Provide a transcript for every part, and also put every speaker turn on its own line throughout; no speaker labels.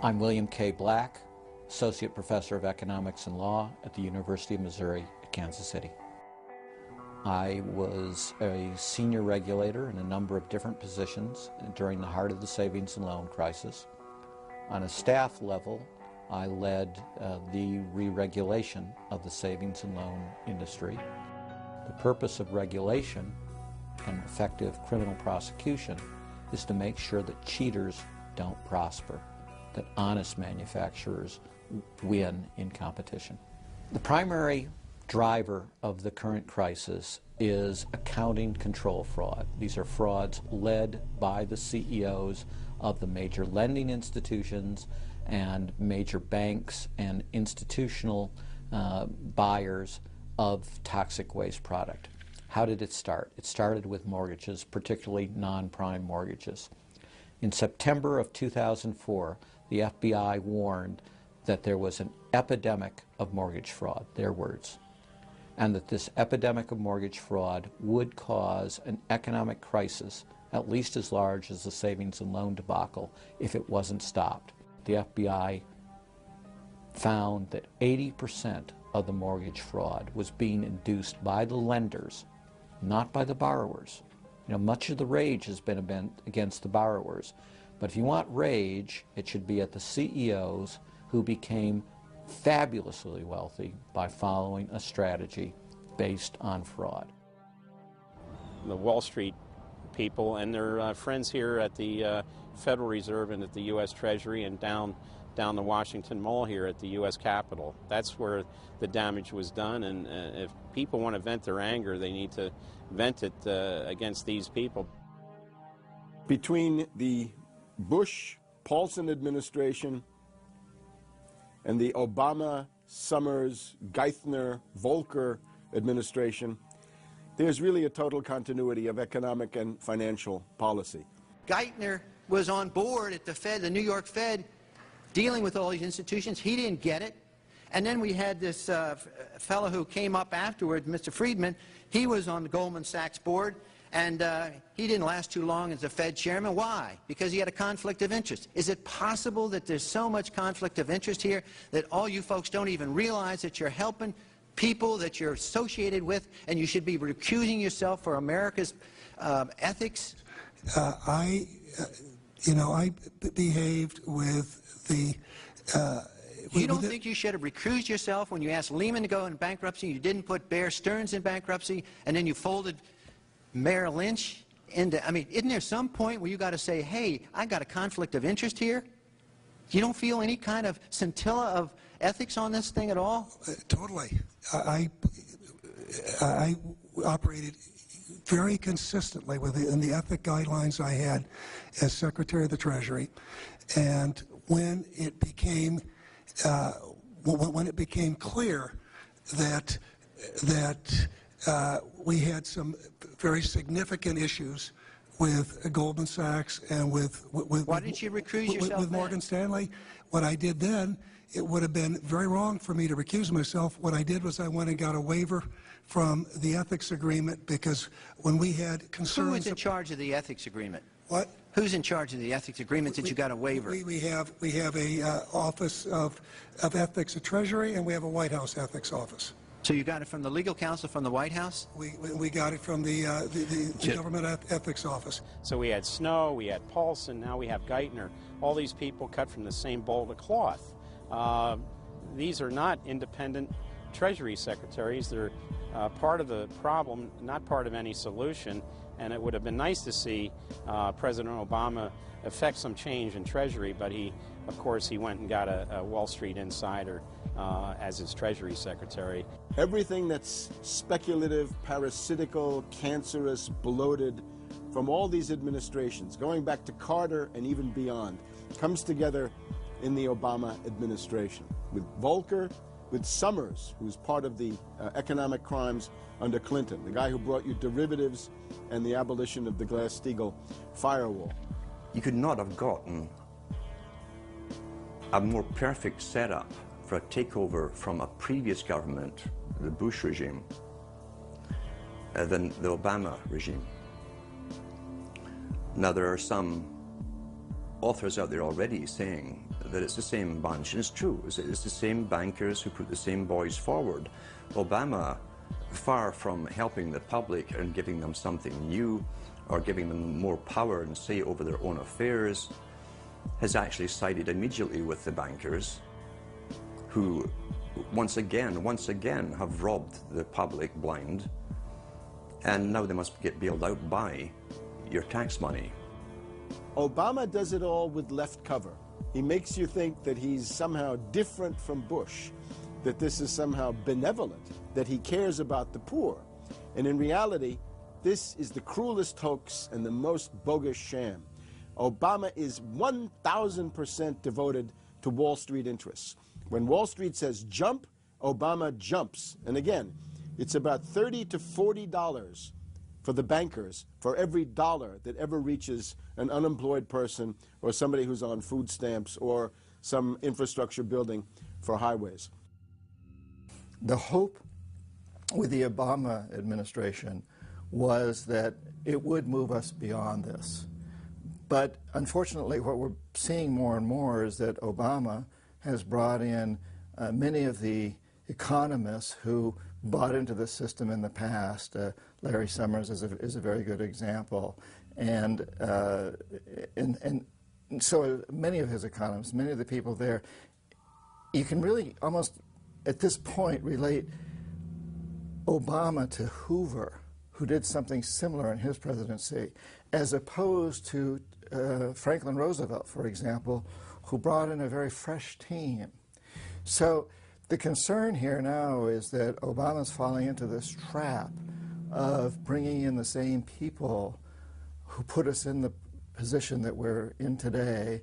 I'm William K. Black, Associate Professor of Economics and Law at the University of Missouri at Kansas City. I was a senior regulator in a number of different positions during the heart of the savings and loan crisis. On a staff level, I led the re-regulation of the savings and loan industry. The purpose of regulation and effective criminal prosecution is to make sure that cheaters don't prosper, that honest manufacturers win in competition. The primary driver of the current crisis is accounting control fraud. These are frauds led by the CEOs of the major lending institutions and major banks and institutional buyers of toxic waste product. How did it start? It started with mortgages, particularly non-prime mortgages. In September of 2004, the FBI warned that there was an epidemic of mortgage fraud, their words, and that this epidemic of mortgage fraud would cause an economic crisis at least as large as the savings and loan debacle if it wasn't stopped. The FBI found that 80% of the mortgage fraud was being induced by the lenders, not by the borrowers. You know, much of the rage has been against the borrowers, but if you want rage, it should be at the CEOs who became fabulously wealthy by following a strategy based on fraud.
The Wall Street people and their friends here at the Federal Reserve and at the U.S. Treasury and down the Washington Mall here at the U.S. Capitol. That's where the damage was done, and if people want to vent their anger, they need to vent it against these people.
Between the Bush-Paulson administration and the Obama, Summers, Geithner, Volcker administration, there's really a total continuity of economic and financial policy.
Geithner was on board at the Fed, the New York Fed, dealing with all these institutions. He didn't get it. And then we had this fellow who came up afterward, Mr. Friedman. He was on the Goldman Sachs board, and he didn't last too long as the Fed chairman. Why? Because he had a conflict of interest. Is it possible that there's so much conflict of interest here that all you folks don't even realize that you're helping people that you're associated with, and you should be recusing yourself for America's ethics?
I behaved with the...
you don't think you should have recused yourself when you asked Lehman to go in bankruptcy, you didn't put Bear Stearns in bankruptcy, and then you folded Merrill Lynch into... I mean, isn't there some point where you got to say, hey, I got a conflict of interest here? You don't feel any kind of scintilla of ethics on this thing at all?
Totally. I operated very consistently within the ethic guidelines I had as Secretary of the Treasury, and when it became clear that we had some very significant issues with Goldman Sachs and with
why didn't you recuse yourself
with Morgan Stanley, what I did then, it would have been very wrong for me to recuse myself. What I did was I went and got a waiver from the ethics agreement, because when we had concerns...
Who was in charge of the ethics agreement?
What?
Who's in charge of the ethics agreement that you got a waiver?
We have a Office of Ethics at Treasury, and we have a White House ethics office.
So you got it from the legal counsel from the White House?
We got it from the Government Ethics Office.
So we had Snow, we had Paulson, now we have Geithner. All these people cut from the same bowl of cloth. These are not independent Treasury secretaries. They're part of the problem, not part of any solution. And it would have been nice to see President Obama effect some change in Treasury, but of course, he went and got a Wall Street insider as his Treasury Secretary.
Everything that's speculative, parasitical, cancerous, bloated from all these administrations, going back to Carter and even beyond, comes together in the Obama administration. With Volcker, with Summers, who's part of the economic crimes under Clinton, the guy who brought you derivatives and the abolition of the Glass-Steagall firewall.
You could not have gotten a more perfect setup for a takeover from a previous government, the Bush regime, than the Obama regime. Now, there are some authors out there already saying that it's the same bunch, and it's true. It's the same bankers who put the same boys forward. Obama, far from helping the public and giving them something new or giving them more power and say over their own affairs, has actually sided immediately with the bankers who once again have robbed the public blind, and now they must get bailed out by your tax money.
Obama does it all with left cover. He makes you think that he's somehow different from Bush, that this is somehow benevolent, that he cares about the poor. And in reality, this is the cruelest hoax and the most bogus sham. Obama is 1,000% devoted to Wall Street interests. When Wall Street says jump, Obama jumps. And again, it's about $30 to $40 for the bankers for every dollar that ever reaches an unemployed person or somebody who's on food stamps or some infrastructure building for highways.
The hope with the Obama administration was that it would move us beyond this. But unfortunately, what we're seeing more and more is that Obama has brought in many of the economists who bought into the system in the past. Larry Summers is a very good example. And so many of his economists, many of the people there, you can really almost at this point relate Obama to Hoover, who did something similar in his presidency, as opposed to Franklin Roosevelt, for example, who brought in a very fresh team. So the concern here now is that Obama's falling into this trap of bringing in the same people who put us in the position that we're in today,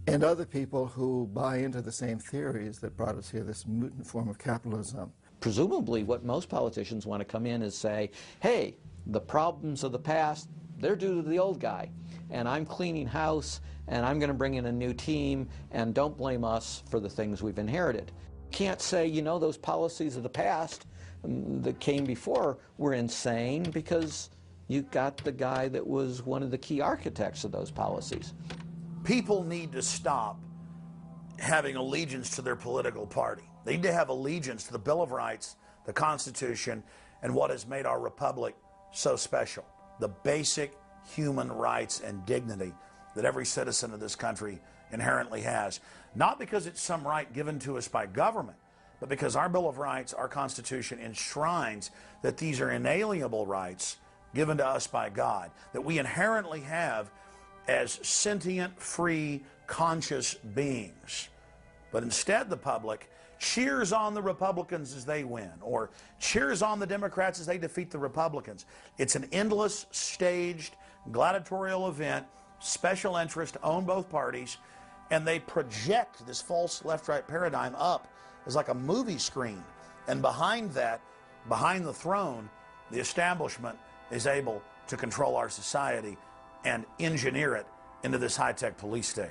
and other people who buy into the same theories that brought us here, this mutant form of capitalism.
Presumably what most politicians want to come in is say, hey, the problems of the past, they're due to the old guy, and I'm cleaning house, and I'm going to bring in a new team, and don't blame us for the things we've inherited. Can't say, you know, those policies of the past that came before were insane because you got the guy that was one of the key architects of those policies.
People need to stop having allegiance to their political party. They need to have allegiance to the Bill of Rights, the Constitution, and what has made our republic so special. The basic human rights and dignity that every citizen of this country inherently has. Not because it's some right given to us by government, but because our Bill of Rights, our Constitution, enshrines that these are inalienable rights given to us by God, that we inherently have as sentient, free, conscious beings. But instead the public cheers on the Republicans as they win, or cheers on the Democrats as they defeat the Republicans. It's an endless, staged, gladiatorial event, special interest own both parties, and they project this false left-right paradigm up as like a movie screen. And behind that, behind the throne, the establishment is able to control our society and engineer it into this high-tech police state.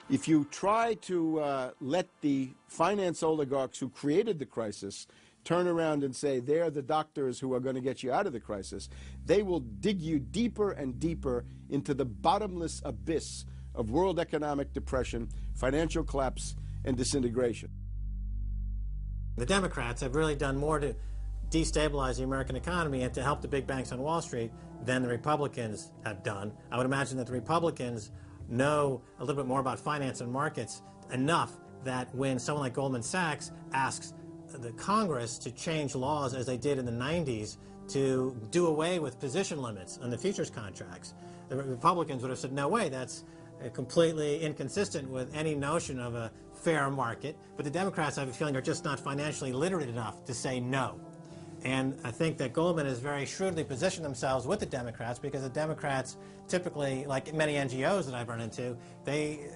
If you try to let the finance oligarchs who created the crisis turn around and say they're the doctors who are going to get you out of the crisis, they will dig you deeper and deeper into the bottomless abyss of world economic depression, financial collapse, and disintegration.
The Democrats have really done more to destabilize the American economy and to help the big banks on Wall Street than the Republicans have done. I would imagine that the Republicans know a little bit more about finance and markets enough that when someone like Goldman Sachs asks the Congress to change laws as they did in the 90s to do away with position limits on the futures contracts, the Republicans would have said, no way, that's completely inconsistent with any notion of a fair market. But the Democrats, I have a feeling, are just not financially literate enough to say no. And I think that Goldman has very shrewdly positioned themselves with the Democrats, because the Democrats typically, like many NGOs that I've run into, they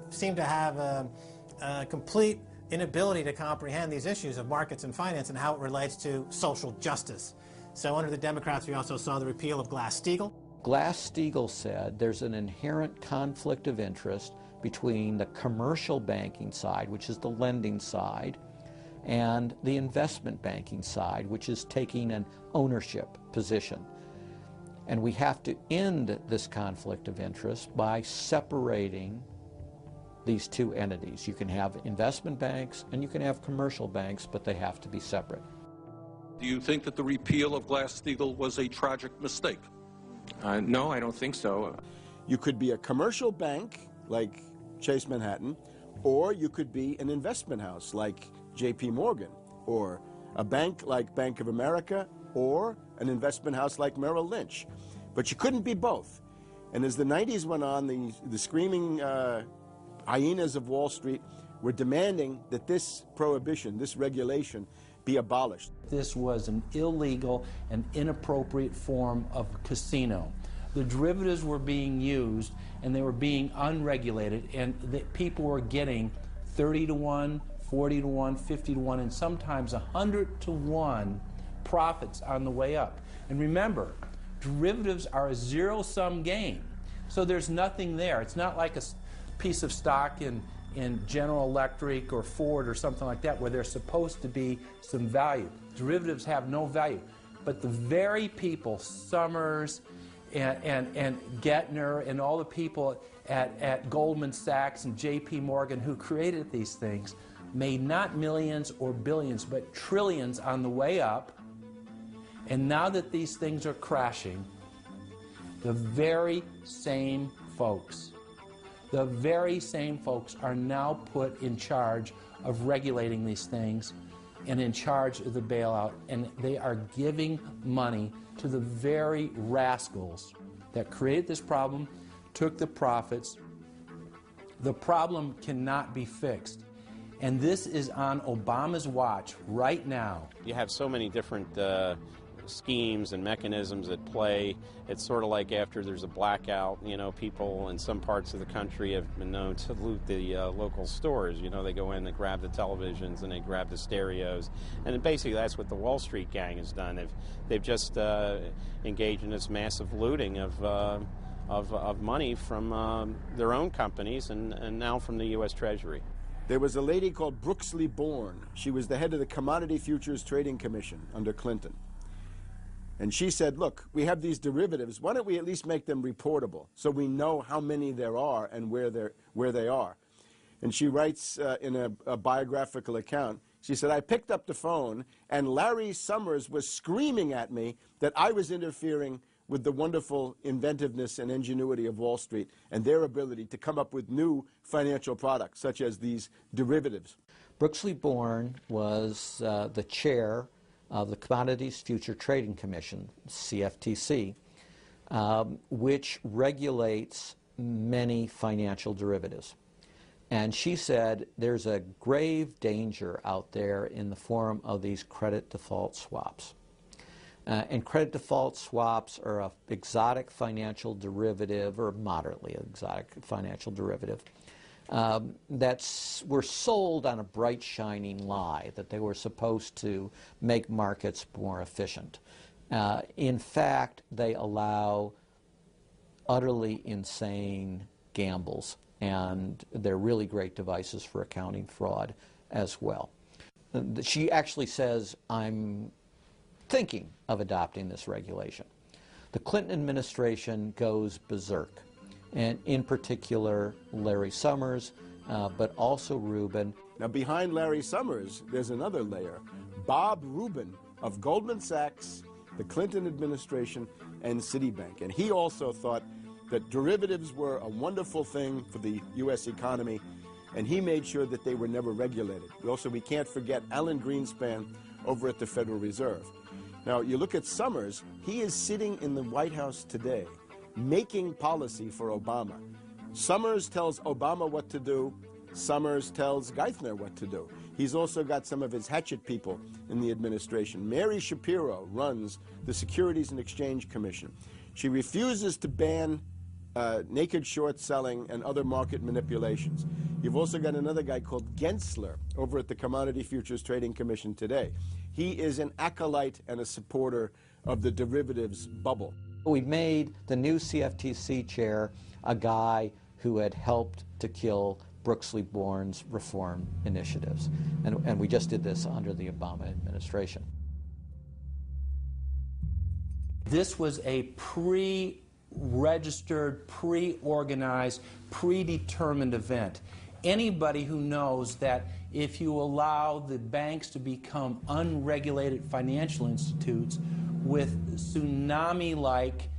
seem to have a complete inability to comprehend these issues of markets and finance and how it relates to social justice. So under the Democrats, we also saw the repeal of Glass-Steagall.
Glass-Steagall said there's an inherent conflict of interest between the commercial banking side, which is the lending side, and the investment banking side, which is taking an ownership position. And we have to end this conflict of interest by separating these two entities. You can have investment banks and you can have commercial banks, but they have to be separate.
Do you think that the repeal of Glass-Steagall was a tragic mistake?
No, I don't think so.
You could be a commercial bank like Chase Manhattan, or you could be an investment house like J.P. Morgan, or a bank like Bank of America, or an investment house like Merrill Lynch. But you couldn't be both. And as the 90s went on, the screaming hyenas of Wall Street were demanding that this prohibition, this regulation, be abolished.
This was an illegal and inappropriate form of casino. The derivatives were being used and they were being unregulated, and people were getting 30 to 1, 40 to 1, 50 to 1, and sometimes 100 to 1 profits on the way up. And remember, derivatives are a zero-sum game, so there's nothing there. It's not like a piece of stock in General Electric or Ford or something like that where there's supposed to be some value. Derivatives have no value. But the very people, Summers and Gettner and all the people at Goldman Sachs and J.P. Morgan who created these things made not millions or billions but trillions on the way up. And now that these things are crashing, the very same folks are now put in charge of regulating these things and in charge of the bailout, and they are giving money to the very rascals that created this problem, took the profits. The problem cannot be fixed. And this is on Obama's watch right now.
You have so many different schemes and mechanisms at play. It's sort of like after there's a blackout, you know, people in some parts of the country have been known to loot the local stores. You know, they go in, they grab the televisions, and they grab the stereos. And basically that's what the Wall Street gang has done. They've just engaged in this massive looting of money from their own companies and now from the U.S. Treasury.
There was a lady called Brooksley Born. She was the head of the Commodity Futures Trading Commission under Clinton. And she said, look, we have these derivatives. Why don't we at least make them reportable so we know how many there are and where they are? And she writes in a biographical account, she said, I picked up the phone and Larry Summers was screaming at me that I was interfering with the wonderful inventiveness and ingenuity of Wall Street and their ability to come up with new financial products, such as these derivatives.
Brooksley Born was the chair of the Commodities Future Trading Commission, CFTC, which regulates many financial derivatives. And she said there's a grave danger out there in the form of these credit default swaps. And credit default swaps are an exotic financial derivative, or moderately exotic financial derivative, were sold on a bright, shining lie that they were supposed to make markets more efficient. In fact, they allow utterly insane gambles, and they're really great devices for accounting fraud as well. She actually says, I'm thinking of adopting this regulation. The Clinton administration goes berserk, and in particular Larry Summers, but also Rubin.
Now behind Larry Summers, there's another layer. Bob Rubin of Goldman Sachs, the Clinton administration, and Citibank. And he also thought that derivatives were a wonderful thing for the U.S. economy, and he made sure that they were never regulated. We can't forget Alan Greenspan over at the Federal Reserve. Now, you look at Summers, he is sitting in the White House today, making policy for Obama. Summers tells Obama what to do. Summers tells Geithner what to do. He's also got some of his hatchet people in the administration. Mary Shapiro runs the Securities and Exchange Commission. She refuses to ban naked short selling and other market manipulations. You've also got another guy called Gensler over at the Commodity Futures Trading Commission today. He is an acolyte and a supporter of the derivatives bubble.
We made the new CFTC chair a guy who had helped to kill Brooksley Born's reform initiatives. And we just did this under the Obama administration.
This was a pre-registered, pre-organized, predetermined event. anybody who knows that if you allow the banks to become unregulated financial institutes with tsunami-like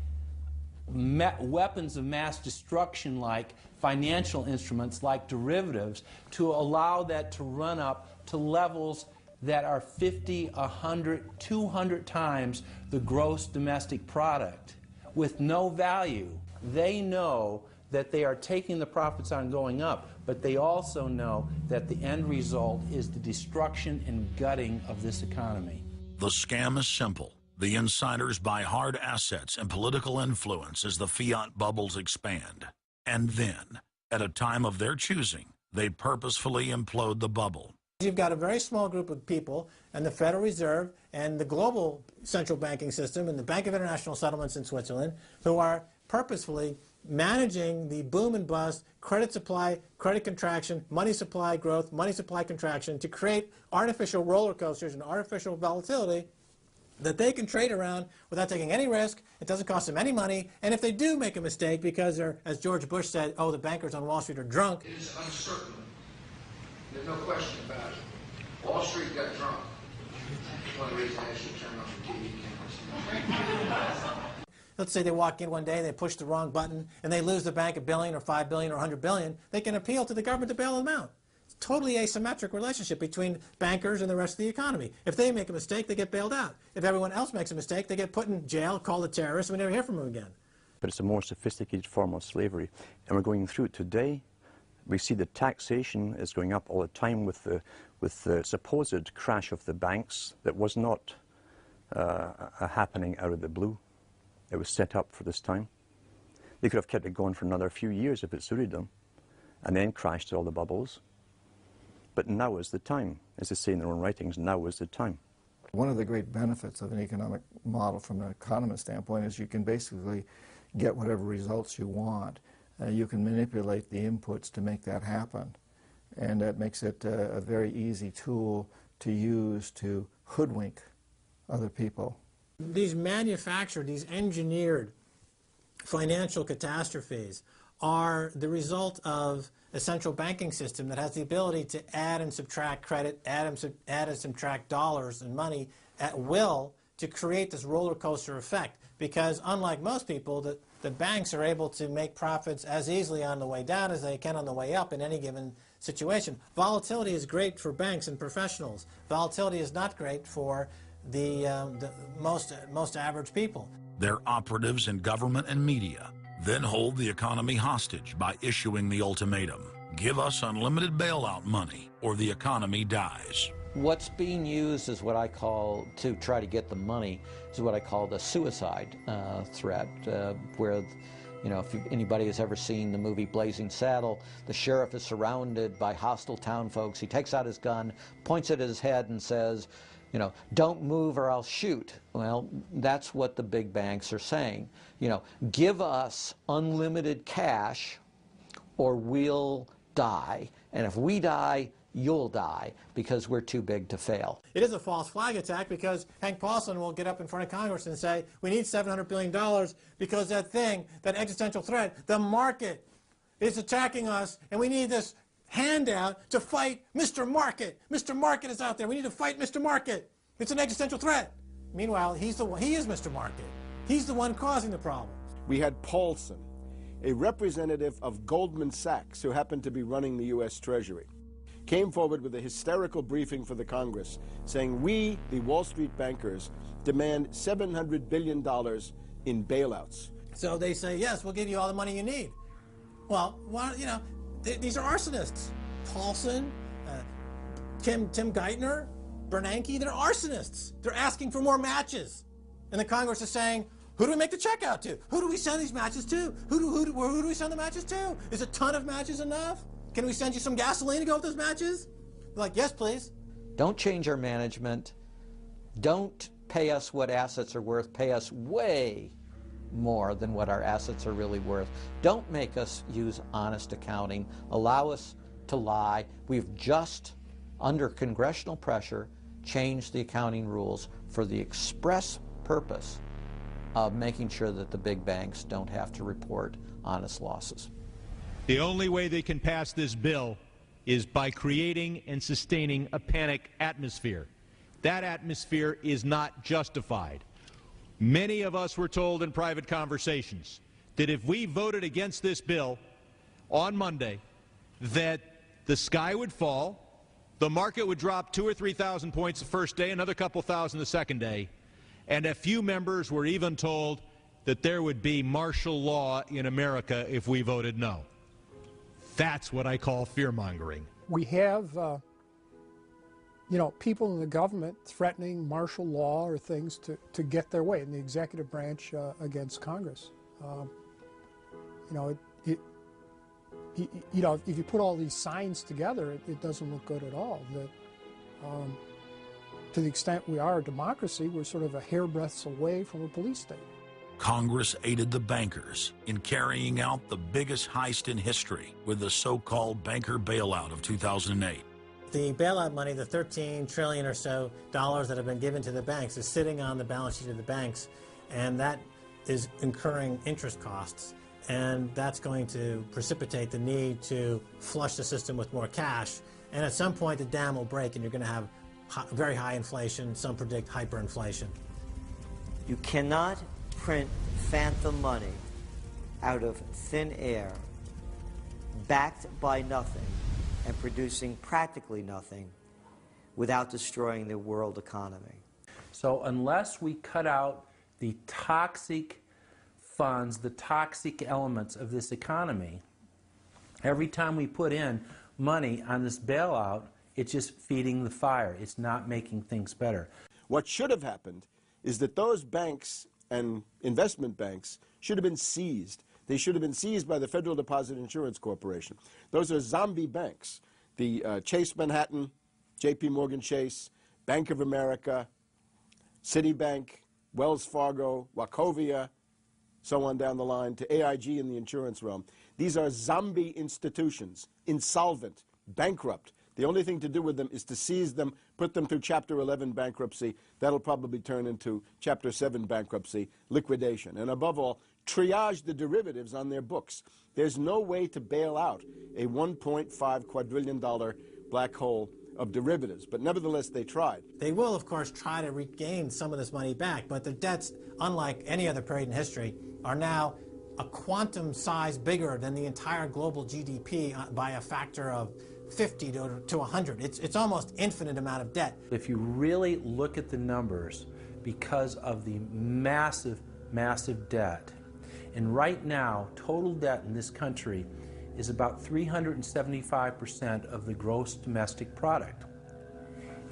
weapons of mass destruction like financial instruments like derivatives, to allow that to run up to levels that are 50, 100, 200 times the gross domestic product with no value. They know that they are taking the profits on going up, but they also know that the end result is the destruction and gutting of this economy.
The scam is simple. The insiders buy hard assets and political influence as the fiat bubbles expand. And then, at a time of their choosing, they purposefully implode the bubble.
You've got a very small group of people, and the Federal Reserve and the global central banking system and the Bank of International Settlements in Switzerland, who are purposefully managing the boom and bust, credit supply, credit contraction, money supply growth, money supply contraction, to create artificial roller coasters and artificial volatility that they can trade around without taking any risk. It doesn't cost them any money. And if they do make a mistake because they're, as George Bush said, oh, the bankers on Wall Street are drunk.
It is uncertain. There's no question about it. Wall Street got drunk. That's one reason I should turn on the TV cameras.
Let's say they walk in one day and they push the wrong button and they lose the bank $1 billion or $5 billion or $100 billion. They can appeal to the government to bail them out. It's a totally asymmetric relationship between bankers and the rest of the economy. If they make a mistake, they get bailed out. If everyone else makes a mistake, they get put in jail, called a terrorist, and we never hear from them again.
But it's a more sophisticated form of slavery, and we're going through it today. We see the taxation is going up all the time with the supposed crash of the banks that was not a happening out of the blue. It was set up for this time. They could have kept it going for another few years if it suited them, and then crashed all the bubbles. But now is the time. As they say in their own writings, now is the time.
One of the great benefits of an economic model from an economist standpoint is you can basically get whatever results you want. You can manipulate the inputs to make that happen. And that makes it a very easy tool to use to hoodwink other people.
These manufactured, these engineered financial catastrophes are the result of a central banking system that has the ability to add and subtract credit, add and subtract dollars and money at will to create this roller coaster effect. Because unlike most people, the banks are able to make profits as easily on the way down as they can on the way up in any given situation. Volatility is great for banks and professionals. Volatility is not great for the most average people.
Their operatives in government and media then hold the economy hostage by issuing the ultimatum: give us unlimited bailout money or the economy dies.
What's being used is what I call, to try to get the money, is what I call the suicide threat, where, you know, if anybody has ever seen the movie Blazing Saddle, the sheriff is surrounded by hostile town folks. He takes out his gun, points it at his head and says, you know, don't move or I'll shoot. Well, that's what the big banks are saying. You know, give us unlimited cash or we'll die. And if we die, you'll die, because we're too big to fail.
It is a false flag attack, because Hank Paulson will get up in front of Congress and say, we need $700 billion because that thing, that existential threat, the market is attacking us, and we need this handout to fight Mr. Market. Mr. Market is out there. We need to fight Mr. Market. It's an existential threat. Meanwhile, he is Mr. Market. He's the one causing the problem.
We had Paulson, a representative of Goldman Sachs who happened to be running the U.S. Treasury, came forward with a hysterical briefing for the Congress saying, we, the Wall Street bankers, demand $700 billion in bailouts.
So they say, yes, we'll give you all the money you need. Well, you know, these are arsonists. Paulson, Tim Geithner, Bernanke, they're arsonists. They're asking for more matches. And the Congress is saying, who do we make the check out to? Who do we send these matches to? Who do we send the matches to? Is a ton of matches enough? Can we send you some gasoline to go with those matches? They're like, yes, please.
Don't change our management. Don't pay us what assets are worth. Pay us way more than what our assets are really worth. Don't make us use honest accounting. Allow us to lie. We've just, under congressional pressure, changed the accounting rules for the express purpose of making sure that the big banks don't have to report honest losses.
The only way they can pass this bill is by creating and sustaining a panic atmosphere. That atmosphere is not justified. Many of us were told in private conversations that if we voted against this bill on Monday, that the sky would fall, the market would drop 2,000 or 3,000 points the first day, another couple thousand the second day, and a few members were even told that there would be martial law in America if we voted no. That's what I call fear-mongering.
We have, people in the government threatening martial law or things to get their way in the executive branch against Congress. If you put all these signs together, it doesn't look good at all. To the extent we are a democracy, we're sort of a hairbreadth away from a police state.
Congress aided the bankers in carrying out the biggest heist in history with the so-called banker bailout of 2008.
The bailout money, the $13 trillion or so dollars that have been given to the banks, is sitting on the balance sheet of the banks, and that is incurring interest costs. And that's going to precipitate the need to flush the system with more cash. And at some point, the dam will break, and you're going to have very high inflation. Some predict hyperinflation.
You cannot print phantom money out of thin air, backed by nothing, and producing practically nothing without destroying the world economy.
So unless we cut out the toxic funds, the toxic elements of this economy, every time we put in money on this bailout, it's just feeding the fire. It's not making things better.
What should have happened is that those banks and investment banks should have been seized. They should have been seized by the Federal Deposit Insurance Corporation. Those are zombie banks. The Chase Manhattan, J.P. Morgan Chase, Bank of America, Citibank, Wells Fargo, Wachovia, so on down the line, to AIG in the insurance realm. These are zombie institutions, insolvent, bankrupt. The only thing to do with them is to seize them, put them through Chapter 11 bankruptcy. That'll probably turn into Chapter 7 bankruptcy, liquidation. And above all, triage the derivatives on their books. There's no way to bail out a $1.5 quadrillion black hole of derivatives, but nevertheless they tried.
They will, of course, try to regain some of this money back, but their debts, unlike any other period in history, are now a quantum size bigger than the entire global GDP by a factor of 50 to 100. It's almost infinite amount of debt.
If you really look at the numbers, because of the massive, massive debt, and right now, total debt in this country is about 375% of the gross domestic product.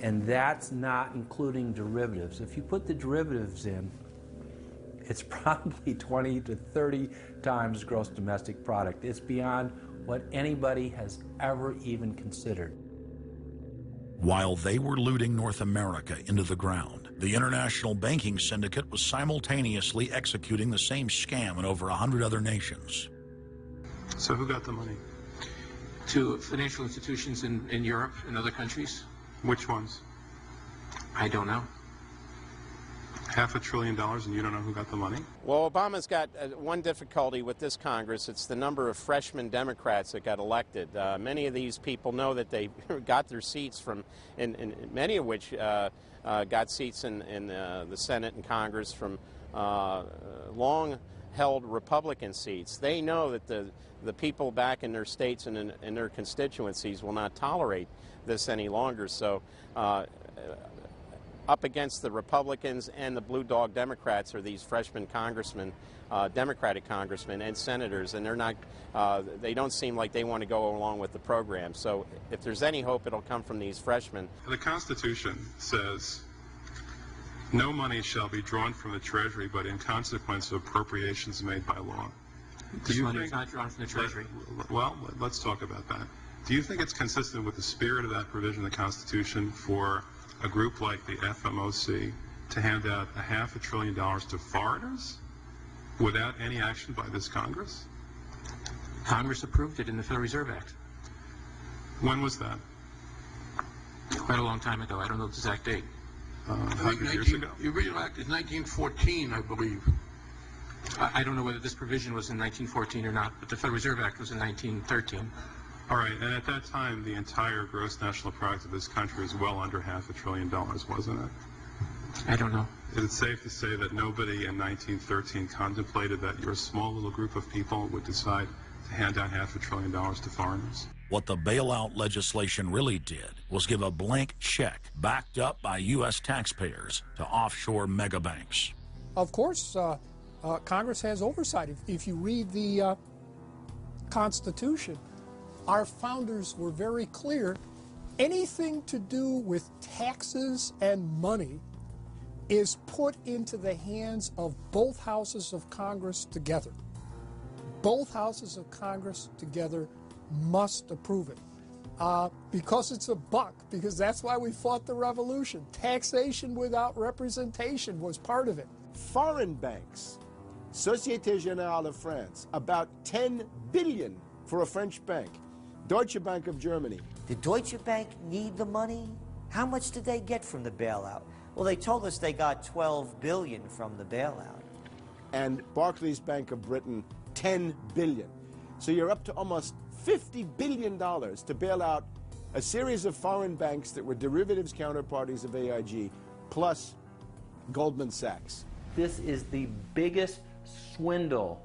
And that's not including derivatives. If you put the derivatives in, it's probably 20 to 30 times gross domestic product. It's beyond what anybody has ever even considered.
While they were looting North America into the ground, the international banking syndicate was simultaneously executing the same scam in over 100 other nations.
So who got the money? To financial institutions in Europe and other countries.
Which ones?
I don't know.
$500 billion and you don't know who got the money?
Well, Obama's got one difficulty with this Congress. It's the number of freshman Democrats that got elected. Many of these people know that they got their seats from, and many of which got seats in the Senate and Congress from long-held Republican seats. They know that the people back in their states and in their constituencies will not tolerate this any longer. So up against the Republicans and the blue dog Democrats are these freshman congressmen, Democratic congressmen and senators, and they're not, they don't seem like they want to go along with the program. So if there's any hope, it'll come from these freshmen.
The Constitution says no money shall be drawn from the Treasury but in consequence of appropriations made by law.
This money is not drawn from the Treasury.
Well, let's talk about that. Do you think it's consistent with the spirit of that provision of the Constitution for a group like the FMOC to hand out $500 billion to foreigners without any action by this Congress?
Congress approved it in the Federal Reserve Act.
When was that?
Quite a long time ago. I don't know the exact date.
100 years ago.
The original act is 1914, I believe. I don't know whether this provision was in 1914 or not, but the Federal Reserve Act was in 1913.
All right, and at that time, the entire gross national product of this country was well under $500 billion, wasn't it?
I don't know.
Is it safe to say that nobody in 1913 contemplated that your small little group of people would decide to hand out $500 billion to foreigners?
What the bailout legislation really did was give a blank check backed up by U.S. taxpayers to offshore megabanks.
Of course, Congress has oversight. If you read the Constitution, our founders were very clear. Anything to do with taxes and money is put into the hands of both houses of Congress together. Both houses of Congress together must approve it. Because it's a buck, because that's why we fought the revolution. Taxation without representation was part of it.
Foreign banks, Société Générale of France, about 10 billion for a French bank. Deutsche Bank of Germany.
Did Deutsche Bank need the money? How much did they get from the bailout? Well, they told us they got $12 billion from the bailout.
And Barclays Bank of Britain, 10 billion. So you're up to almost $50 billion to bail out a series of foreign banks that were derivatives counterparties of AIG, plus Goldman Sachs.
This is the biggest swindle,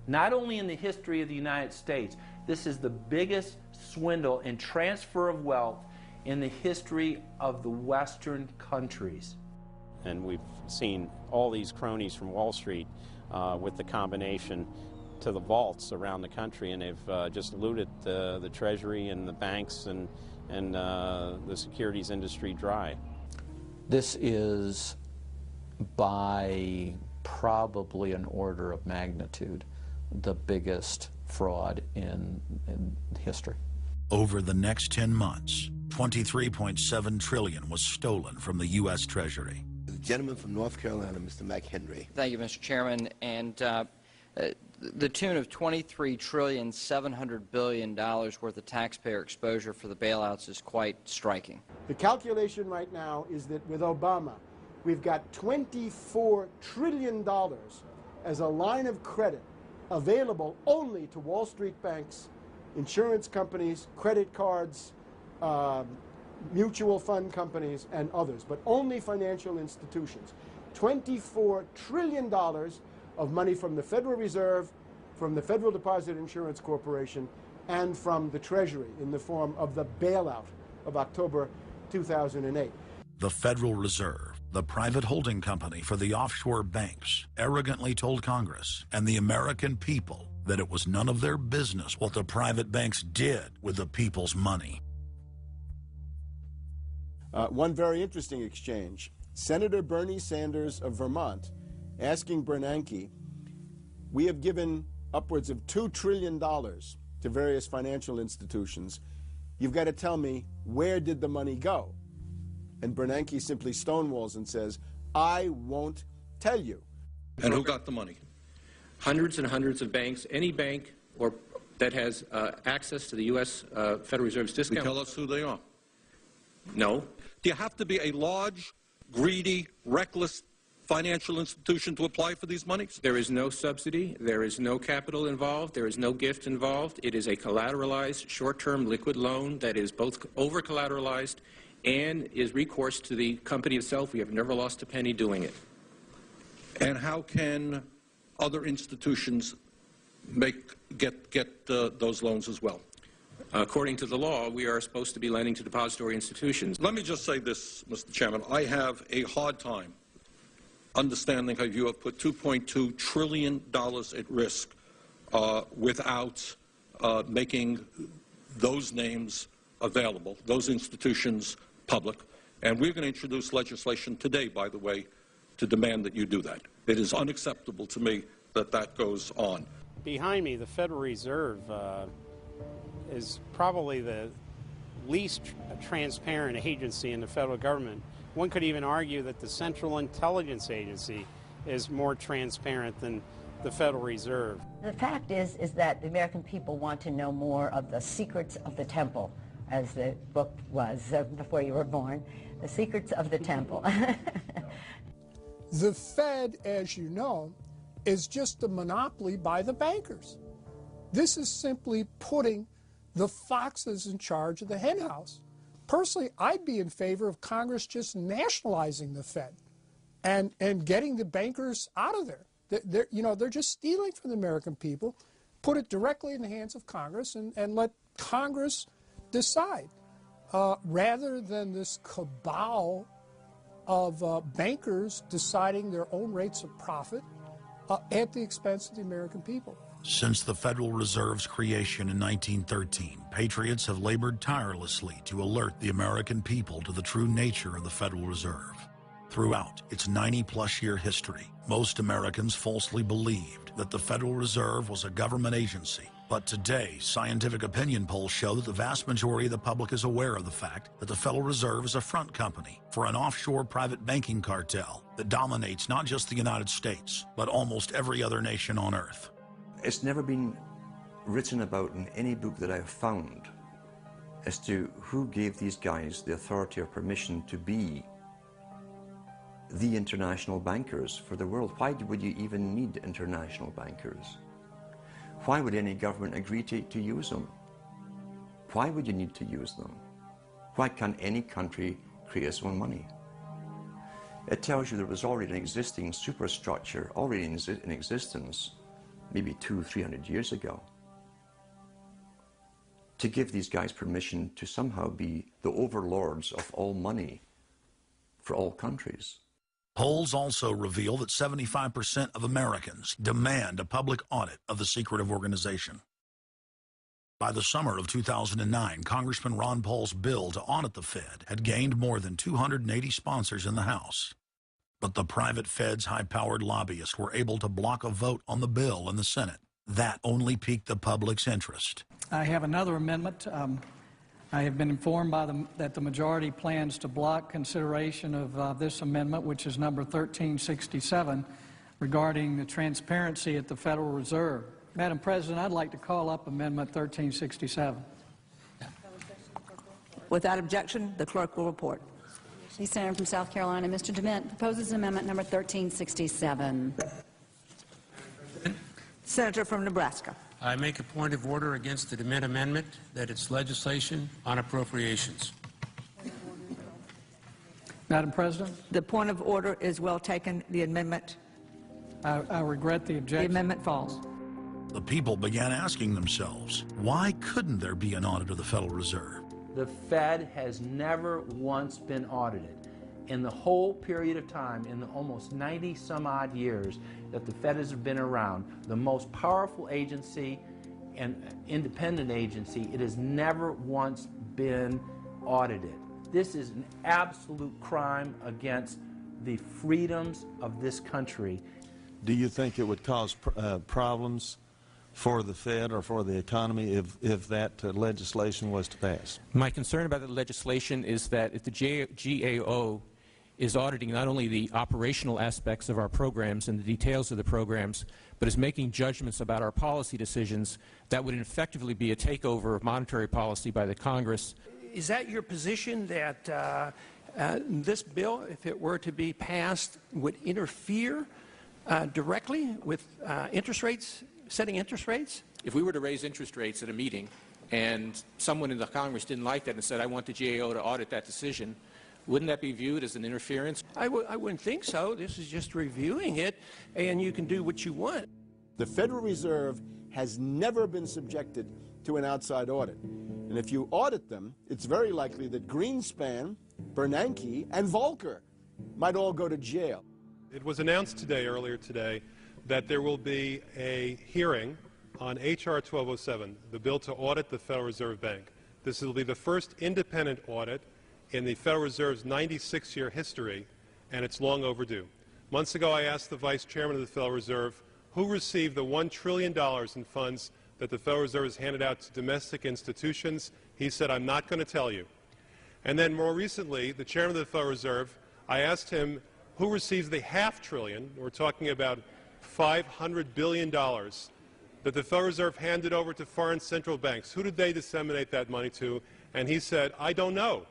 not only in the history of the United States, this is the biggest swindle and transfer of wealth in the history of the Western countries.
And we've seen all these cronies from Wall Street with the combination to the vaults around the country, and they've just looted the Treasury and the banks and the securities industry dry.
This is by probably an order of magnitude the biggest fraud in history.
Over the next 10 months, $23.7 trillion was stolen from the U.S. Treasury.
The gentleman from North Carolina, Mr. McHenry.
Thank you, Mr. Chairman. And the tune of $23.7 trillion worth of taxpayer exposure for the bailouts is quite striking.
The calculation right now is that with Obama, we've got $24 trillion as a line of credit available only to Wall Street banks, insurance companies, credit cards, mutual fund companies, and others, but only financial institutions. $24 trillion of money from the Federal Reserve, from the Federal Deposit Insurance Corporation, and from the Treasury in the form of the bailout of October 2008.
The Federal Reserve, the private holding company for the offshore banks, arrogantly told Congress and the American people that it was none of their business what the private banks did with the people's money.
One very interesting exchange. Senator Bernie Sanders of Vermont asking Bernanke, we have given upwards of $2 trillion to various financial institutions. You've got to tell me, where did the money go? And Bernanke simply stonewalls and says, I won't tell you.
And who got the money? Hundreds and hundreds of banks. Any bank or that has access to the U.S. Federal Reserve's discount.
Tell us who they are.
No.
Do you have to be a large, greedy, reckless financial institution to apply for these monies?
There is no subsidy. There is no capital involved. There is no gift involved. It is a collateralized, short-term liquid loan that is both over-collateralized and is recourse to the company itself. We have never lost a penny doing it.
And how can other institutions get those loans as well?
According to the law, we are supposed to be lending to depository institutions.
Let me just say this, Mr. Chairman. I have a hard time understanding how you have put $2.2 trillion at risk without making those names available, those institutions public. And we're going to introduce legislation today, by the way, to demand that you do that. It is unacceptable to me that that goes on.
Behind me, the Federal Reserve is probably the least transparent agency in the federal government. One could even argue that the Central Intelligence Agency is more transparent than the Federal Reserve.
The fact is that the American people want to know more of the secrets of the temple, as the book was before you were born, The Secrets of the Temple.
The Fed, as you know, is just a monopoly by the bankers. This is simply putting the fox is in charge of the hen house. Personally, I'd be in favor of Congress just nationalizing the Fed and getting the bankers out of there. They're just stealing from the American people. Put it directly in the hands of Congress and let Congress decide, rather than this cabal of bankers deciding their own rates of profit at the expense of the American people.
Since the Federal Reserve's creation in 1913, patriots have labored tirelessly to alert the American people to the true nature of the Federal Reserve. Throughout its 90-plus year history, most Americans falsely believed that the Federal Reserve was a government agency. But today, scientific opinion polls show that the vast majority of the public is aware of the fact that the Federal Reserve is a front company for an offshore private banking cartel that dominates not just the United States, but almost every other nation on Earth.
It's never been written about in any book that I've found as to who gave these guys the authority or permission to be the international bankers for the world. Why would you even need international bankers? Why would any government agree to use them? Why would you need to use them? Why can't any country create its own money? It tells you there was already an existing superstructure, already in existence, maybe 200-300 years ago, to give these guys permission to somehow be the overlords of all money for all countries.
Polls also reveal that 75% of Americans demand a public audit of the secretive organization. By the summer of 2009, Congressman Ron Paul's bill to audit the Fed had gained more than 280 sponsors in the House. But the private Fed's high-powered lobbyists were able to block a vote on the bill in the Senate. That only piqued the public's interest.
I have another amendment. I have been informed that the majority plans to block consideration of this amendment, which is number 1367, regarding the transparency at the Federal Reserve. Madam President, I'd like to call up Amendment 1367.
Without objection, the clerk will report.
The Senator from South Carolina, Mr. DeMint, proposes amendment number 1367.
Senator from Nebraska.
I make a point of order against the DeMint amendment that it's legislation on appropriations.
Madam President?
The point of order is well taken. The amendment.
I regret the objection.
The amendment falls.
The people began asking themselves, why couldn't there be an audit of the Federal Reserve?
The Fed has never once been audited. In the whole period of time, in the almost 90-some-odd years that the Fed has been around, the most powerful agency and independent agency, it has never once been audited. This is an absolute crime against the freedoms of this country.
Do you think it would cause problems for the Fed or for the economy if that legislation was to pass?
My concern about the legislation is that if the GAO is auditing not only the operational aspects of our programs and the details of the programs, but is making judgments about our policy decisions, that would effectively be a takeover of monetary policy by the Congress.
Is that your position, that this bill, if it were to be passed, would interfere directly with interest rates, setting interest rates?
If we were to raise interest rates at a meeting and someone in the Congress didn't like that and said, I want the GAO to audit that decision, wouldn't that be viewed as an interference?
I wouldn't think so. This is just reviewing it, and you can do what you want.
The Federal Reserve has never been subjected to an outside audit. And if you audit them, it's very likely that Greenspan, Bernanke, and Volcker might all go to jail.
It was announced earlier today, that there will be a hearing on H.R. 1207, the bill to audit the Federal Reserve Bank. This will be the first independent audit in the Federal Reserve's 96-year history, and it's long overdue. Months ago, I asked the Vice Chairman of the Federal Reserve who received the $1 trillion in funds that the Federal Reserve has handed out to domestic institutions. He said, I'm not going to tell you. And then more recently, the Chairman of the Federal Reserve, I asked him who receives the $500 billion, we're talking about $500 billion, that the Federal Reserve handed over to foreign central banks. Who did they disseminate that money to? And he said, I don't know.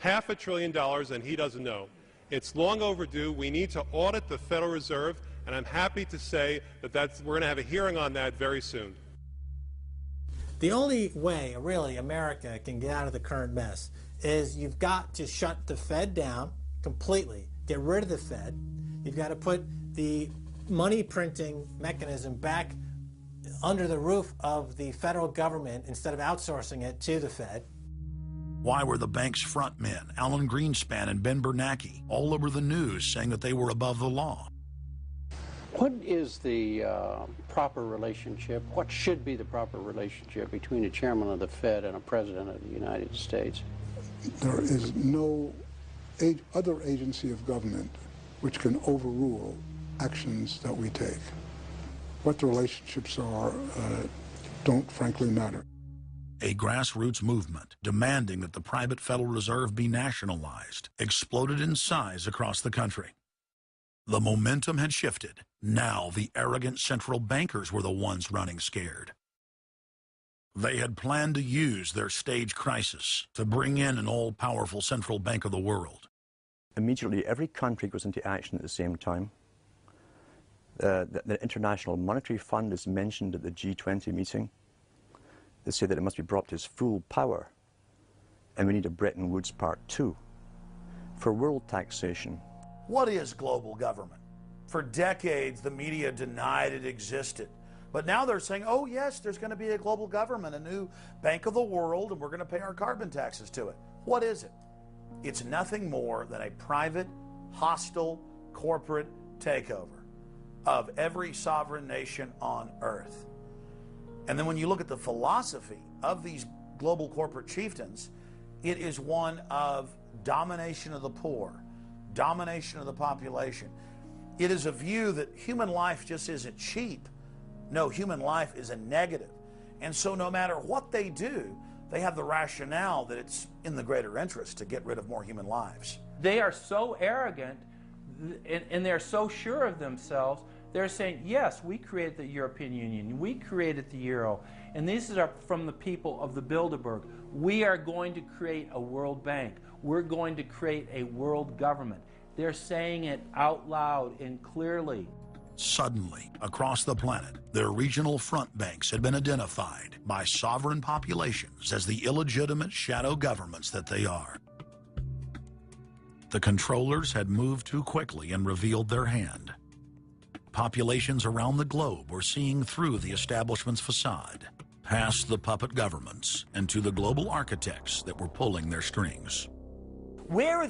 $500 billion, and he doesn't know. It's long overdue. We need to audit the Federal Reserve, and I'm happy to say that we're going to have a hearing on that very soon.
The only way, really, America can get out of the current mess is you've got to shut the Fed down completely, get rid of the Fed. You've got to put the money printing mechanism back under the roof of the federal government instead of outsourcing it to the Fed.
Why were the bank's front men, Alan Greenspan and Ben Bernanke, all over the news saying that they were above the law?
What is the proper relationship, what should be the proper relationship between a chairman of the Fed and a president of the United States?
There is no other agency of government which can overrule actions that we take. What the relationships are don't frankly matter.
A grassroots movement demanding that the private Federal Reserve be nationalized exploded in size across the country. The momentum had shifted. Now the arrogant central bankers were the ones running scared. They had planned to use their stage crisis to bring in an all-powerful central bank of the world.
Immediately, every country goes into action at the same time. The International Monetary Fund is mentioned at the G20 meeting. They say that it must be brought to its full power, and we need a Bretton Woods Part 2 for world taxation.
What is global government? For decades, the media denied it existed. But now they're saying, oh yes, there's going to be a global government, a new bank of the world, and we're going to pay our carbon taxes to it. What is it? It's nothing more than a private, hostile, corporate takeover of every sovereign nation on earth. And then when you look at the philosophy of these global corporate chieftains, it is one of domination of the poor, domination of the population. It is a view that human life just isn't cheap. No, human life is a negative. And so no matter what they do, they have the rationale that it's in the greater interest to get rid of more human lives.
They are so arrogant and they're so sure of themselves. They're saying, yes, we created the European Union, we created the Euro, and these are from the people of the Bilderberg. We are going to create a world bank. We're going to create a world government. They're saying it out loud and clearly.
Suddenly, across the planet, their regional front banks had been identified by sovereign populations as the illegitimate shadow governments that they are. The controllers had moved too quickly and revealed their hand. Populations around the globe were seeing through the establishment's facade, past the puppet governments, and to the global architects that were pulling their strings.
Where